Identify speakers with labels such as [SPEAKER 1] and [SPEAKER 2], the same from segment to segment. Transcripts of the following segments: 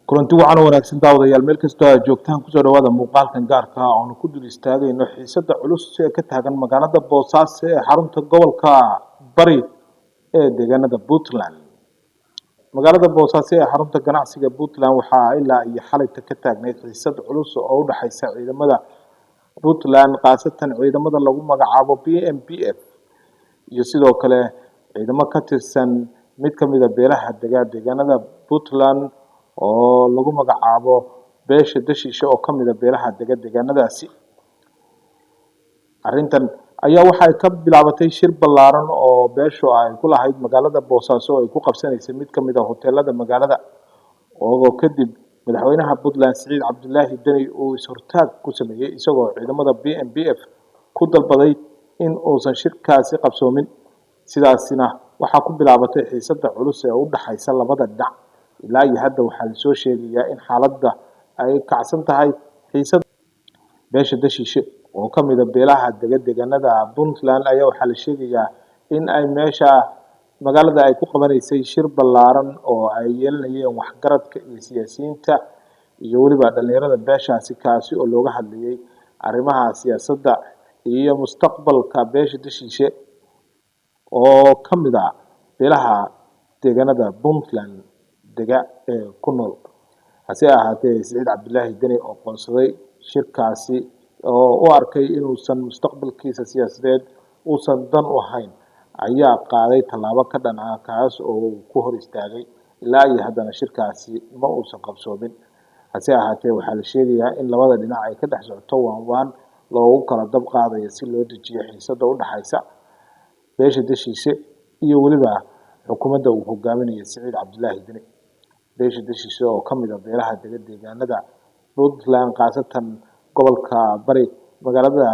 [SPEAKER 1] kulanti wacan wanaagsan daawadayaal meel kastoo aad joogtaan kusoo dhawaada muuqaalkan gaarka ah oonu ku dul istaagayno xiisada culus ee ka taagan magaalada Boosaaso ee xarunta gobolka Bari ee deegaanada Puntland. Magaalada Boosaaso ee xarunta ganacsiga Puntland waxaa ilaa iyo xalay ka taagneyd xiisad culus oo u dhaxaysa ciidamada Puntland qaasatan ciidamada lagu magacaabo BMPF iyo sidoo kale ciidamo ka tirsan mid ka mid ah beelaha deegaanada Puntland oo lagu magacaabo beesha dashiisha oo ka mid ah beelaha deegaanadaasi. Arrintan ayaa waxay ka bilaabatay shir ballaaran oo beeshu ay ku lahayd magaalada Boosaaso oo ay ku qabsanaysay mid ka mid ah hoteelada magaalada oo kadib madaxweynaha Puntland Siciid Cabdullaahi Deni uu is-hortaag ku sameeyay isagoo ciidamada BMPF ku dalbaday in uusan shirkaasi qabsoomin. Sidaasina waxaa ku bilaabatay xiisada culus ee u dhaxaysa labada dhinac. ilaa iyo hadda waxaa la soo sheegayaa in xaaladda ay kacsan tahay xiisad beesha dashiishe oo ka mid ah beelaha deegaanada Puntland ayaa waxaa la sheegayaa in ay meesha magaalada ay ku qabanaysay shir ballaaran oo ay yeelanayeen waxgaradka iyo siyaasiyiinta iyo weliba dhalinyarada beeshaasi kaasi oo looga hadlayay arrimaha siyaasadda iyo mustaqbalka beesha dashiishe oo ka mid ah beelaha deegaanada Puntland ku nool. hase ahaatee Siciid Cabdullaahi Deni oo qoonsaday shirkaasi oo u arkay inuusan mustaqbalkiisa siyaasadeed uusan dan u ahayn ayaa qaaday tallaabo ka dhan ah kaas oo ku hor istaagay ilaa iyo haddana shirkaasi ma uusan qabsoomin. hase ahaatee waxaa la sheegayaa in labada dhinac ay ka dhex socoto waan loogu kala dab qaadayo si loo dejiyo xiisada u dhaxaysa beesha dashiishe iyo weliba xukuumadda uu hogaaminayo Siciid Cabdullaahi Deni. beesha dashiishe oo ka mid ah beelaha deegaanada Puntland qaasatan gobolka Bari magaalada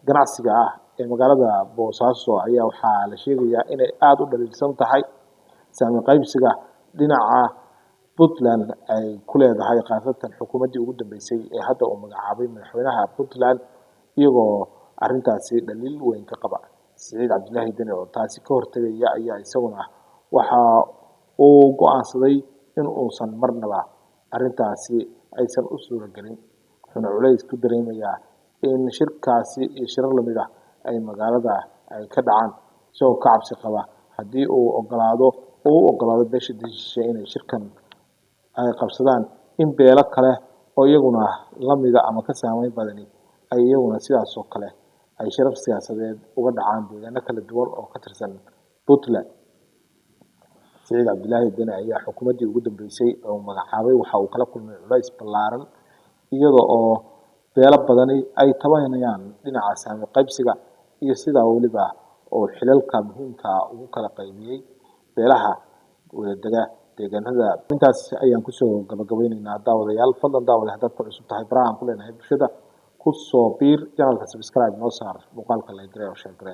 [SPEAKER 1] ganacsiga ah ee magaalada Boosaaso ayaa waxaa la sheegayaa inay aad u dhaliilsan tahay saami qaybsiga dhinaca Puntland ay ku leedahay qaasatan xukuumaddii ugu dambeysay ee hadda uu magacaabay madaxweynaha Puntland iyagoo arrintaasi dhaliil weyn ka qaba. Siciid Cabdullaahi Deni oo taasi ka hortagaya ayaa isaguna waxa uu go'aansaday in uusan marnaba arrintaasi aysan u suuragelin wuxuuna culays ku dareemayaa in shirkaasi iyo shirar lamid ah ay magaalada ay ka dhacaan isagoo ka cabsi qaba haddii uu ogolaado beesha dashiishe inay shirkan ay qabsadaan in beelo kale oo iyaguna lamida ama ka saameyn badani ay iyaguna sidaas oo kale ay shirar siyaasadeed uga dhacaan deegaano kala duwan oo ka tirsan Puntland. Siciid Cabdullaahi Deni ayaa xukuumaddii ugu dambeysay oo magacaabay waxa uu kala kulmay culays ballaaran iyada oo beelo badani ay tabanayaan dhinaca saami qaybsiga iyo sidaa weliba oo xilalka muhiimka ugu kala qaybiyay beelaha deegaanada. intaas ayaan kusoo gabagabeynaynaa daawadayaal. fadlan daawada haddaad ku cusub tahay barahan ku leenahay bulshada ku soo biir channelka subscribe noo saar muuqaalka like gareeyo share gareeyo.